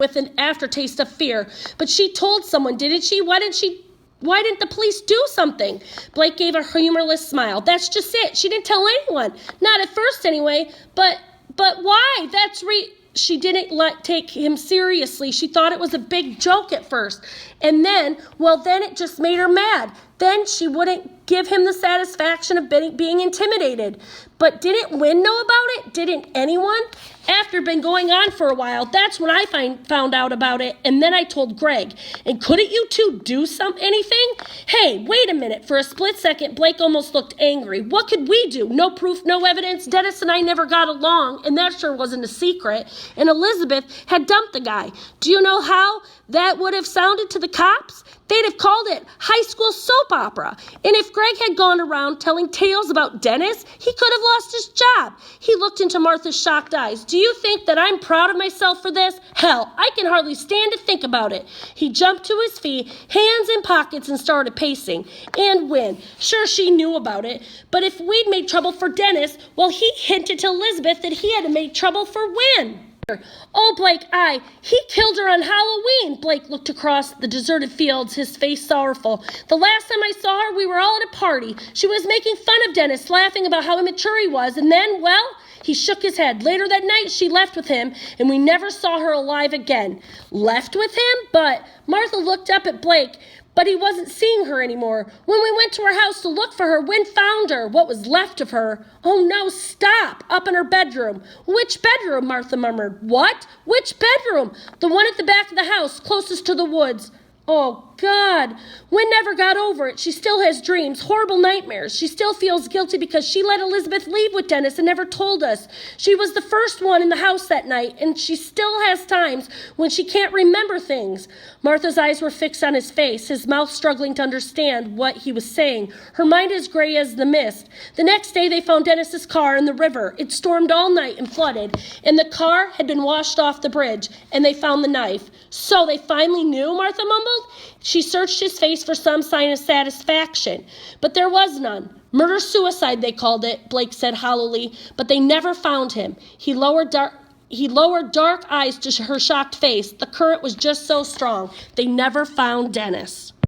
with an aftertaste of fear. But she told someone, didn't she? Why didn't the police do something? Blake gave a humorless smile. That's just it. She didn't tell anyone. Not at first anyway. But why? She didn't take him seriously. She thought it was a big joke at first. And then it just made her mad. Then she wouldn't give him the satisfaction of being intimidated. But didn't Wynn know about it? Didn't anyone? After been going on for a while, that's when I found out about it, and then I told Greg. And couldn't you two do anything? Hey, wait a minute. For a split second, Blake almost looked angry. What could we do? No proof, no evidence. Dennis and I never got along, and that sure wasn't a secret. And Elizabeth had dumped the guy. Do you know how that would have sounded to the cops? They'd have called it high school soap opera. And if Greg had gone around telling tales about Dennis, he could have lost his job. He looked into Martha's shocked eyes. Do you think that I'm proud of myself for this? Hell, I can hardly stand to think about it. He jumped to his feet, hands in pockets, and started pacing. And Wynn, sure, she knew about it. But if we'd made trouble for Dennis, well, he hinted to Elizabeth that he had made trouble for Wynn. Oh, Blake, he killed her on Halloween. Blake looked across the deserted fields, his face sorrowful. The last time I saw her, we were all at a party. She was making fun of Dennis, laughing about how immature he was. And then, well, he shook his head. Later that night, she left with him, and we never saw her alive again. Left with him? But Martha looked up at Blake, but he wasn't seeing her anymore. When we went to her house to look for her, Wynn found her, what was left of her. Oh, no, stop, up in her bedroom. Which bedroom? Martha murmured. What? Which bedroom? The one at the back of the house, closest to the woods. Oh, God. Wynn never got over it. She still has dreams, horrible nightmares. She still feels guilty because she let Elizabeth leave with Dennis and never told us. She was the first one in the house that night, and she still has times when she can't remember things. Martha's eyes were fixed on his face, his mouth struggling to understand what he was saying. Her mind as gray as the mist. The next day, they found Dennis's car in the river. It stormed all night and flooded, and the car had been washed off the bridge, and they found the knife. So they finally knew, Martha mumbled. She searched his face for some sign of satisfaction, but there was none. Murder-suicide, they called it, Blake said hollowly, but they never found him. He lowered dark eyes to her shocked face. The current was just so strong. They never found Dennis.